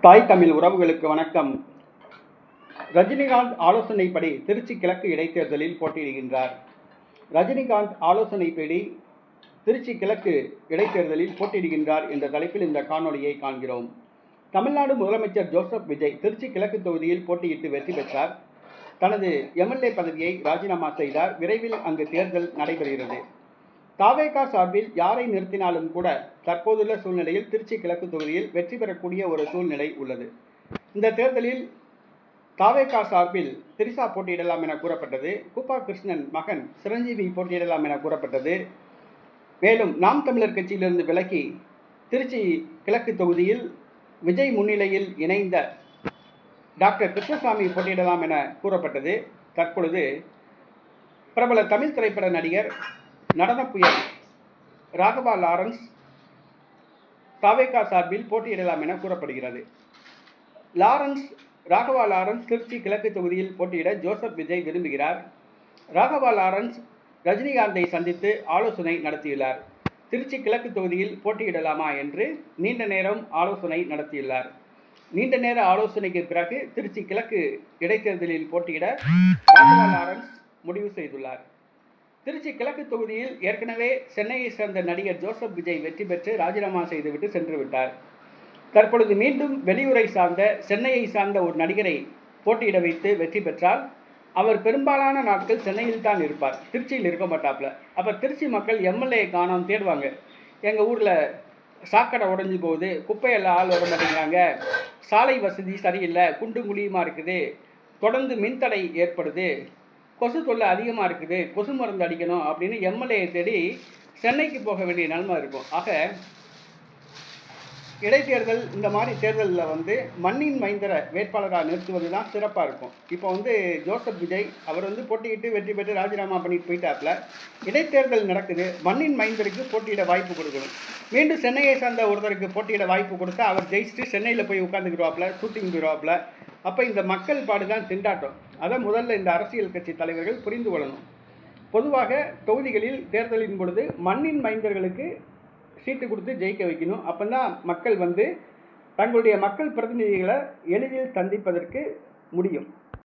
தாய் தமிழ் உறவுகளுக்கு வணக்கம். ரஜினிகாந்த் ஆலோசனைப்படி திருச்சி கிழக்கு இடைத்தேர்தலில் போட்டியிடுகின்றார். ரஜினிகாந்த் ஆலோசனைப்படி திருச்சி கிழக்கு இடைத்தேர்தலில் போட்டியிடுகின்றார் என்ற தலைப்பில் இந்த காணொலியை காண்கிறோம். தமிழ்நாடு முதலமைச்சர் ஜோசப் விஜய் திருச்சி கிழக்கு தொகுதியில் போட்டியிட்டு வெற்றி பெற்றார். தனது எம்எல்ஏ பதவியை ராஜினாமா செய்தார். விரைவில் அங்கு தேர்தல் நடைபெறுகிறது. தாவேகா சார்பில் யாரை நிறுத்தினாலும் கூட தற்போதுள்ள சூழ்நிலையில் திருச்சி கிழக்கு தொகுதியில் வெற்றி பெறக்கூடிய ஒரு சூழ்நிலை உள்ளது. இந்த தேர்தலில் தாவேகா சார்பில் திரிசா போட்டியிடலாம் என கூறப்பட்டது. கூப்பா கிருஷ்ணன் மகன் சிரஞ்சீவி போட்டியிடலாம் என கூறப்பட்டது. மேலும் நாம் தமிழர் கட்சியிலிருந்து விலகி திருச்சி கிழக்கு தொகுதியில் விஜய் முன்னிலையில் இணைந்த டாக்டர் கிருஷ்ணசாமி போட்டியிடலாம் என கூறப்பட்டது. தற்பொழுது பிரபல தமிழ் திரைப்பட நடிகர் நடன புயல் ராகவா லாரன்ஸ் தாவேகா சார்பில் போட்டியிடலாம் என கூறப்படுகிறது. ராகவா லாரன்ஸ் திருச்சி கிழக்கு தொகுதியில் போட்டியிட ஜோசப் விஜய் விரும்புகிறார். ராகவா லாரன்ஸ் ரஜினிகாந்தை சந்தித்து ஆலோசனை நடத்தியுள்ளார். திருச்சி கிழக்கு தொகுதியில் போட்டியிடலாமா என்று நீண்ட நேரம் ஆலோசனை நடத்தியுள்ளார். நீண்ட நேர ஆலோசனைக்கு பிறகு திருச்சி கிழக்கு இடைத்தேர்தலில் போட்டியிட ராகவா லாரன்ஸ் முடிவு செய்துள்ளார். திருச்சி கிழக்கு தொகுதியில் ஏற்கனவே சென்னையை சேர்ந்த நடிகர் ஜோசப் விஜய் வெற்றி பெற்று ராஜினாமா செய்துவிட்டு சென்று விட்டார். தற்பொழுது மீண்டும் வெளியூரை சார்ந்த சென்னையை சார்ந்த ஒரு நடிகரை போட்டியிட வைத்து வெற்றி பெற்றால் அவர் பெரும்பாலான நாட்கள் சென்னையில் தான் இருப்பார், திருச்சியில் இருக்க மாட்டாப்ல. அப்போ திருச்சி மக்கள் எம்எல்ஏ காணாமல் தேடுவாங்க. எங்கள் ஊரில் சாக்கடை உடஞ்சி போகுது, குப்பையெல்லாம் ஆள் வர மாட்டேங்கிறாங்க, சாலை வசதி சரியில்லை, குண்டு குழியுமா இருக்குது, தொடர்ந்து மின்தடை ஏற்படுது, கொசு தொல்லை அதிகமாக இருக்குது, கொசு மருந்து அடிக்கணும் அப்படின்னு எம்எல்ஏ தேடி சென்னைக்கு போக வேண்டிய நிலைமை இருக்கும். ஆக இடைத்தேர்தல் இந்த மாதிரி தேர்தலில் மண்ணின் மைந்தர வேட்பாளராக நிறுத்துவது தான் சிறப்பாக இருக்கும். இப்போ ஜோசப் விஜய் அவர் போட்டியிட்டு வெற்றி பெற்று ராஜினாமா பண்ணிட்டு போயிட்டாப்புல. இடைத்தேர்தல் நடக்குது, மண்ணின் மைந்தருக்கு போட்டியிட வாய்ப்பு கொடுக்கணும். மீண்டும் சென்னையை சார்ந்த ஒருத்தருக்கு போட்டியிட வாய்ப்பு கொடுத்தா அவர் ஜெயிச்சுட்டு சென்னையில் போய் உட்காந்துக்கிடுவாப்புல, ஷூட்டிங் போயிடுவாப்புல. அப்போ இந்த மக்கள் பாடுதான் திண்டாட்டம். அதை முதல்ல இந்த அரசியல் கட்சி தலைவர்கள் புரிந்து கொள்ளணும். பொதுவாக தொகுதிகளில் தேர்தலின் பொழுது மண்ணின் மைந்தர்களுக்கு சீட்டு கொடுத்து ஜெயிக்க வைக்கணும். அப்போ தான் மக்கள் தங்களுடைய மக்கள் பிரதிநிதிகளை எளிதில் சந்திப்பதற்கு முடியும்.